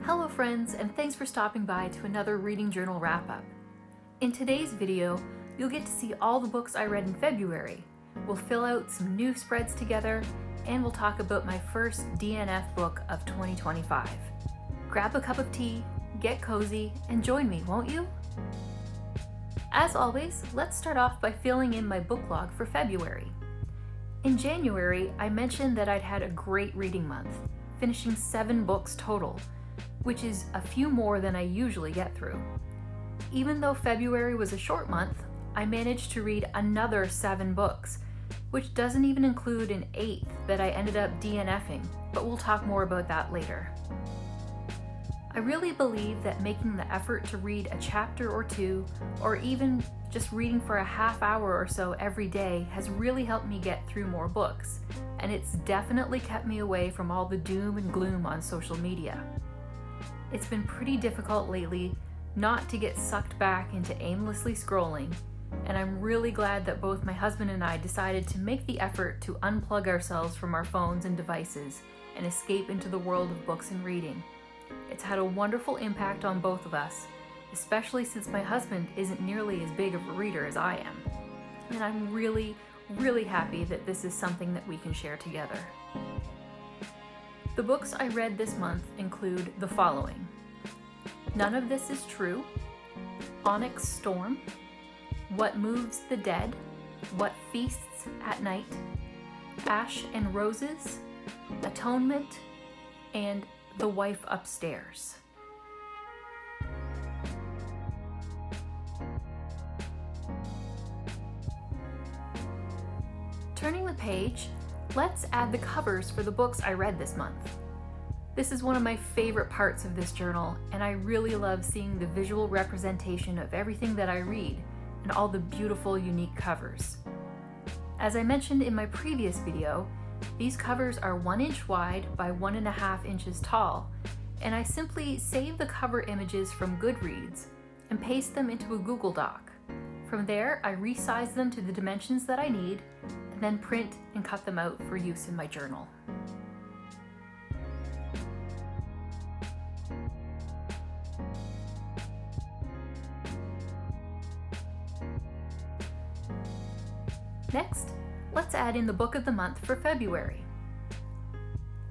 Hello friends, and thanks for stopping by to another Reading Journal wrap-up. In today's video, you'll get to see all the books I read in February. We'll fill out some new spreads together, and we'll talk about my first DNF book of 2025. Grab a cup of tea, get cozy, and join me, won't you? As always, let's start off by filling in my book log for February. In January, I mentioned that I'd had a great reading month, finishing 7 books total, which is a few more than I usually get through. Even though February was a short month, I managed to read another 7 books, which doesn't even include an 8th that I ended up DNFing, but we'll talk more about that later. I really believe that making the effort to read a chapter or two, or even just reading for a half hour or so every day has really helped me get through more books, and it's definitely kept me away from all the doom and gloom on social media. It's been pretty difficult lately not to get sucked back into aimlessly scrolling, and I'm really glad that both my husband and I decided to make the effort to unplug ourselves from our phones and devices and escape into the world of books and reading. It's had a wonderful impact on both of us, especially since my husband isn't nearly as big of a reader as I am. And I'm really happy that this is something that we can share together. The books I read this month include the following: None of This Is True, Onyx Storm, What Moves the Dead, What Feasts at Night, Ash and Roses, Atonement, and The Wife Upstairs. Turning the page, let's add the covers for the books I read this month. This is one of my favorite parts of this journal, and I really love seeing the visual representation of everything that I read and all the beautiful, unique covers. As I mentioned in my previous video, these covers are 1 inch wide by 1.5 inches tall, and I simply save the cover images from Goodreads and paste them into a Google Doc. From there, I resize them to the dimensions that I need, and then print and cut them out for use in my journal. Next, let's add in the book of the month for February.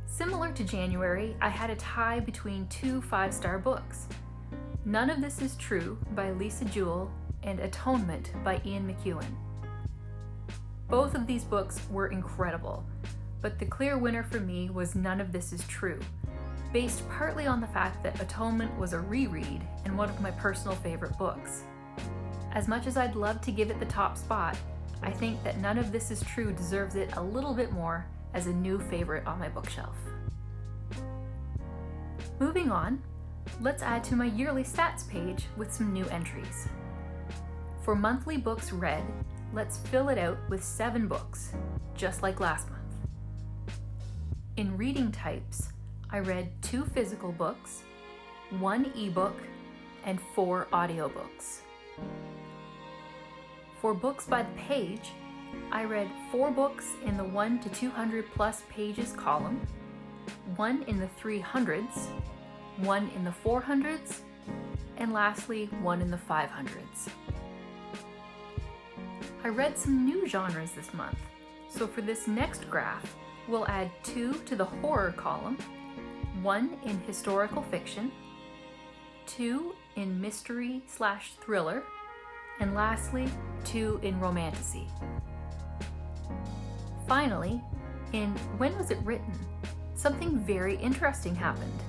Similar to January, I had a tie between 2 5-star books: None of This Is True by Lisa Jewell and Atonement by Ian McEwan. Both of these books were incredible, but the clear winner for me was None of This Is True, based partly on the fact that Atonement was a reread and one of my personal favorite books. As much as I'd love to give it the top spot, I think that None of This Is True deserves it a little bit more as a new favorite on my bookshelf. Moving on, let's add to my yearly stats page with some new entries. For monthly books read, let's fill it out with 7 books, just like last month. In reading types, I read 2 physical books, 1 ebook, and 4 audiobooks. For books by the page, I read 4 books in the 1 to 200 plus pages column, 1 in the 300s, 1 in the 400s, and lastly 1 in the 500s. I read some new genres this month, so for this next graph, we'll add 2 to the horror column, 1 in historical fiction, 2 in mystery/thriller, and lastly 2 in romantasy. Finally, in When Was It Written?, something very interesting happened.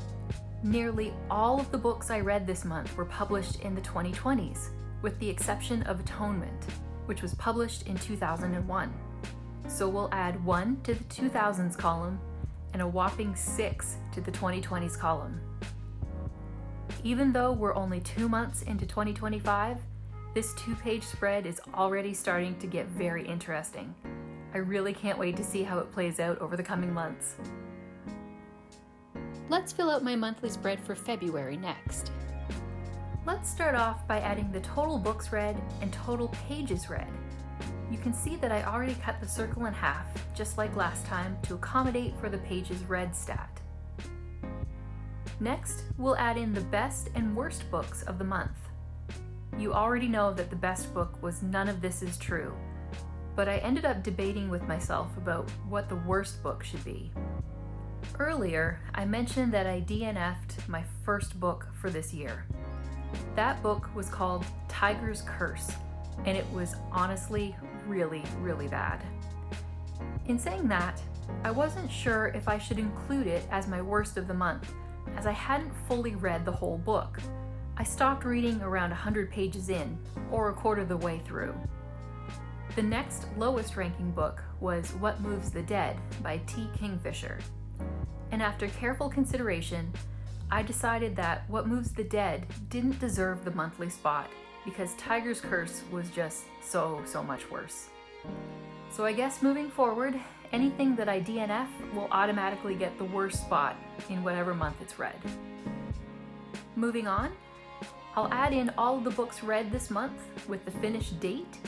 Nearly all of the books I read this month were published in the 2020s, with the exception of Atonement, which was published in 2001. So we'll add 1 to the 2000s column and a whopping 6 to the 2020s column. Even though we're only 2 months into 2025, this 2-page spread is already starting to get very interesting. I really can't wait to see how it plays out over the coming months. Let's fill out my monthly spread for February next. Let's start off by adding the total books read and total pages read. You can see that I already cut the circle in half, just like last time, to accommodate for the pages read stat. Next, we'll add in the best and worst books of the month. You already know that the best book was None of This Is True, but I ended up debating with myself about what the worst book should be. Earlier, I mentioned that I DNF'd my first book for this year. That book was called Tiger's Curse, and it was honestly really, really bad. In saying that, I wasn't sure if I should include it as my worst of the month, as I hadn't fully read the whole book. I stopped reading around 100 pages in, or a quarter of the way through. The next lowest ranking book was What Moves the Dead by T. Kingfisher. And after careful consideration, I decided that What Moves the Dead didn't deserve the monthly spot because Tiger's Curse was just so much worse. So I guess moving forward, anything that I DNF will automatically get the worst spot in whatever month it's read. Moving on, I'll add in all of the books read this month with the finished date,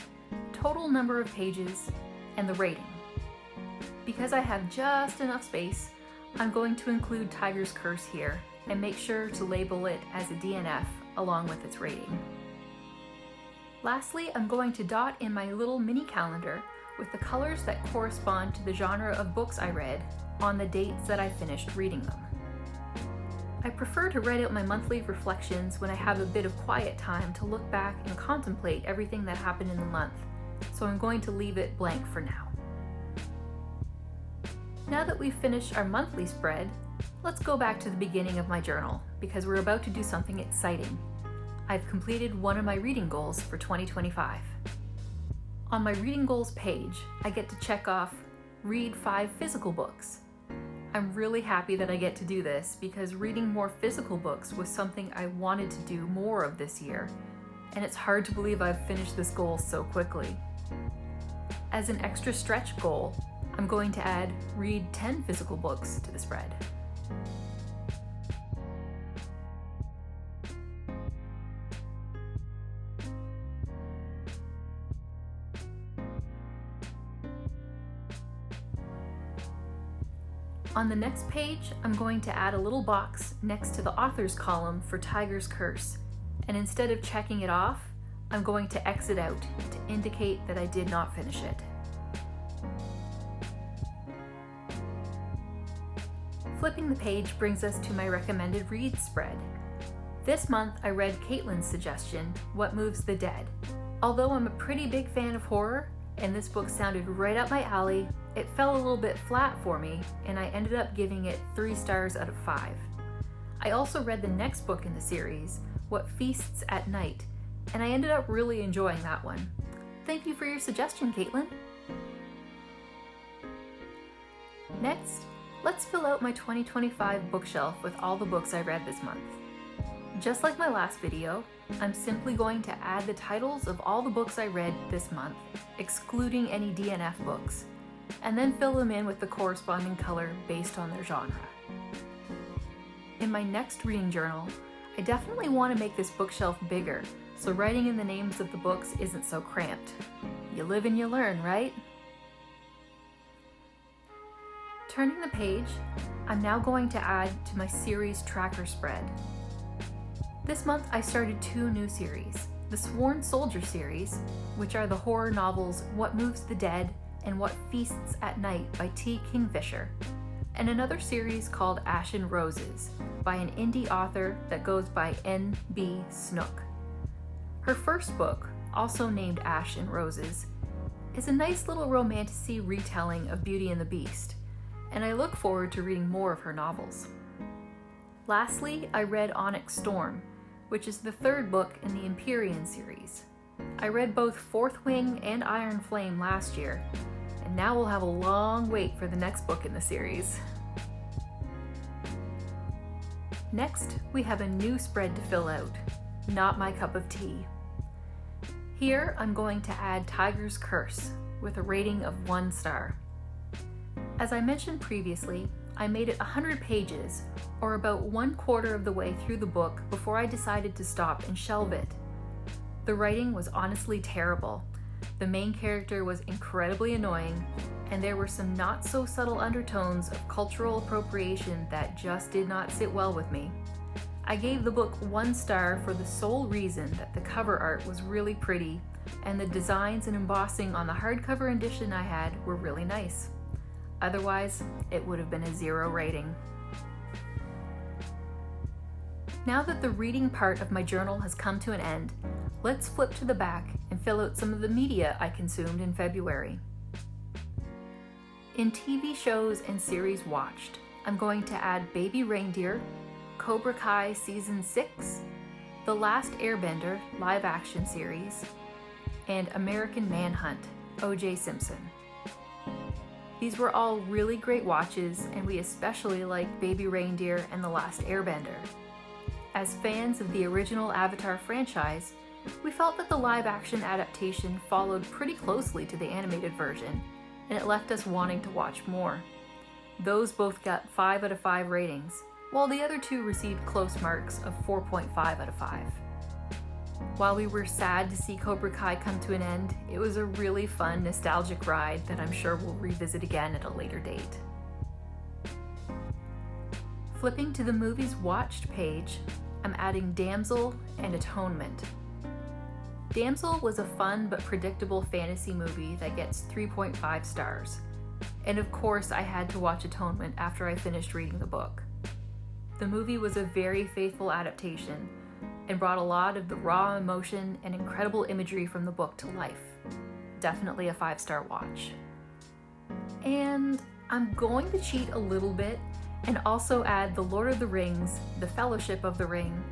total number of pages, and the rating. Because I have just enough space, I'm going to include Tiger's Curse here and make sure to label it as a DNF along with its rating. Lastly, I'm going to dot in my little mini calendar with the colors that correspond to the genre of books I read on the dates that I finished reading them. I prefer to write out my monthly reflections when I have a bit of quiet time to look back and contemplate everything that happened in the month, so I'm going to leave it blank for now. Now that we've finished our monthly spread, let's go back to the beginning of my journal because we're about to do something exciting. I've completed one of my reading goals for 2025. On my reading goals page, I get to check off read 5 physical books. I'm really happy that I get to do this because reading more physical books was something I wanted to do more of this year, and it's hard to believe I've finished this goal so quickly. As an extra stretch goal, I'm going to add read 10 physical books to the spread. On the next page, I'm going to add a little box next to the author's column for Tiger's Curse, and instead of checking it off, I'm going to X it out to indicate that I did not finish it. Flipping the page brings us to my recommended reads spread. This month I read Caitlin's suggestion, What Moves the Dead. Although I'm a pretty big fan of horror, and this book sounded right up my alley, it fell a little bit flat for me, and I ended up giving it 3 stars out of 5. I also read the next book in the series, What Feasts at Night, and I ended up really enjoying that one. Thank you for your suggestion, Caitlin. Next, let's fill out my 2025 bookshelf with all the books I read this month. Just like my last video, I'm simply going to add the titles of all the books I read this month, excluding any DNF books, and then fill them in with the corresponding color based on their genre. In my next reading journal, I definitely want to make this bookshelf bigger, so writing in the names of the books isn't so cramped. You live and you learn, right? Turning the page, I'm now going to add to my series tracker spread. This month I started 2 new series, the Sworn Soldier series, which are the horror novels What Moves the Dead and What Feasts at Night by T. Kingfisher, and another series called Ashen Roses by an indie author that goes by N.B. Snook. Her first book, also named Ashen Roses, is a nice little romantasy retelling of Beauty and the Beast, and I look forward to reading more of her novels. Lastly, I read Onyx Storm, which is the 3rd book in the Empyrean series. I read both Fourth Wing and Iron Flame last year, and now we'll have a long wait for the next book in the series. Next, we have a new spread to fill out, Not My Cup of Tea. Here, I'm going to add Tiger's Curse with a rating of 1 star. As I mentioned previously, I made it 100 pages, or about 1/4 of the way through the book before I decided to stop and shelve it. The writing was honestly terrible, The main character was incredibly annoying, and there were some not so subtle undertones of cultural appropriation that just did not sit well with me. I gave the book 1 star for the sole reason that the cover art was really pretty and the designs and embossing on the hardcover edition I had were really nice. Otherwise, it would have been a 0 rating. Now that the reading part of my journal has come to an end, let's flip to the back and fill out some of the media I consumed in February. In TV shows and series watched, I'm going to add Baby Reindeer, Cobra Kai Season 6, The Last Airbender live-action series, and American Manhunt, O.J. Simpson. These were all really great watches, and we especially like Baby Reindeer and The Last Airbender. As fans of the original Avatar franchise, we felt that the live-action adaptation followed pretty closely to the animated version, and it left us wanting to watch more. Those both got 5 out of 5 ratings, while the other 2 received close marks of 4.5 out of 5. While we were sad to see Cobra Kai come to an end, it was a really fun, nostalgic ride that I'm sure we'll revisit again at a later date. Flipping to the movies watched page, I'm adding Damsel and Atonement. Damsel was a fun but predictable fantasy movie that gets 3.5 stars. And of course I had to watch Atonement after I finished reading the book. The movie was a very faithful adaptation and brought a lot of the raw emotion and incredible imagery from the book to life. Definitely a 5-star watch. And I'm going to cheat a little bit and also add The Lord of the Rings, The Fellowship of the Ring,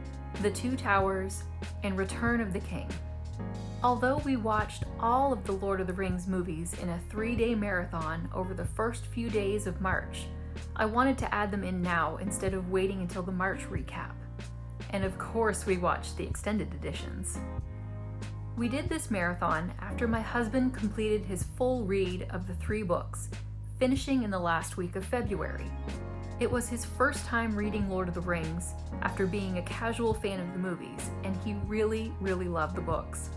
The Two Towers, and Return of the King. Although we watched all of the Lord of the Rings movies in a 3-day marathon over the first few days of March, I wanted to add them in now instead of waiting until the March recap. And of course we watched the extended editions. We did this marathon after my husband completed his full read of the 3 books, finishing in the last week of February. It was his first time reading Lord of the Rings after being a casual fan of the movies, and he really, really loved the books.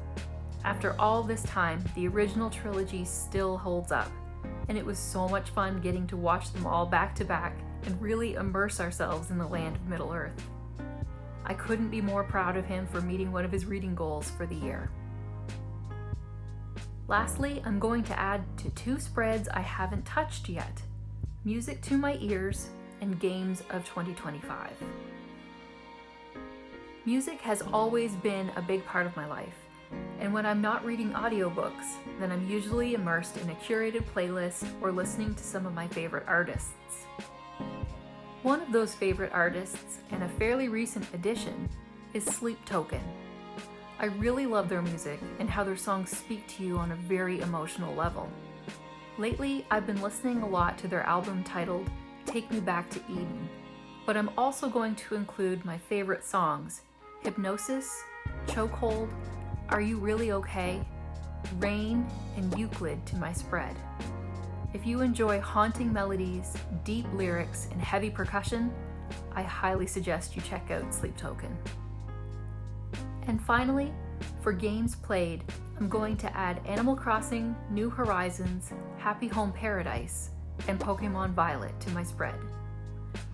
After all this time, the original trilogy still holds up, and it was so much fun getting to watch them all back to back and really immerse ourselves in the land of Middle-earth. I couldn't be more proud of him for meeting one of his reading goals for the year. Lastly, I'm going to add to 2 spreads I haven't touched yet: Music to My Ears and Games of 2025. Music has always been a big part of my life, and when I'm not reading audiobooks, then I'm usually immersed in a curated playlist or listening to some of my favorite artists. One of those favorite artists, and a fairly recent addition, is Sleep Token. I really love their music and how their songs speak to you on a very emotional level. Lately, I've been listening a lot to their album titled Take Me Back to Eden, but I'm also going to include my favorite songs: Hypnosis, Chokehold, Are You Really Okay, Rain, and Euclid to my spread. If you enjoy haunting melodies, deep lyrics, and heavy percussion, I highly suggest you check out Sleep Token. And finally, for games played, I'm going to add Animal Crossing, New Horizons, Happy Home Paradise, and Pokemon Violet to my spread.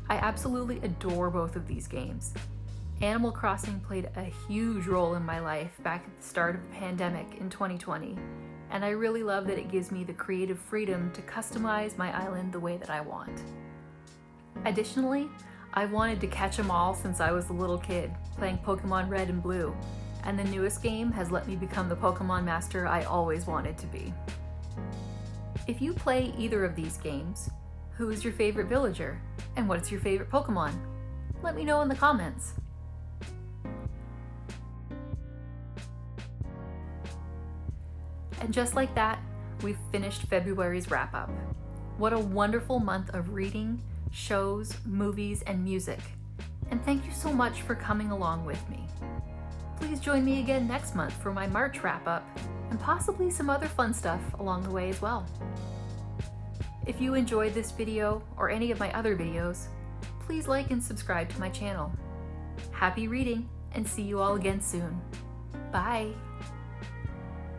I absolutely adore both of these games. Animal Crossing played a huge role in my life back at the start of the pandemic in 2020, and I really love that it gives me the creative freedom to customize my island the way that I want. Additionally, I've wanted to catch them all since I was a little kid, playing Pokemon Red and Blue, and the newest game has let me become the Pokemon master I always wanted to be. If you play either of these games, who is your favorite villager, and what's your favorite Pokemon? Let me know in the comments. And just like that, we've finished February's wrap-up. What a wonderful month of reading, shows, movies, and music. And thank you so much for coming along with me. Please join me again next month for my March wrap-up, and possibly some other fun stuff along the way as well. If you enjoyed this video or any of my other videos, please like and subscribe to my channel. Happy reading, and see you all again soon. Bye!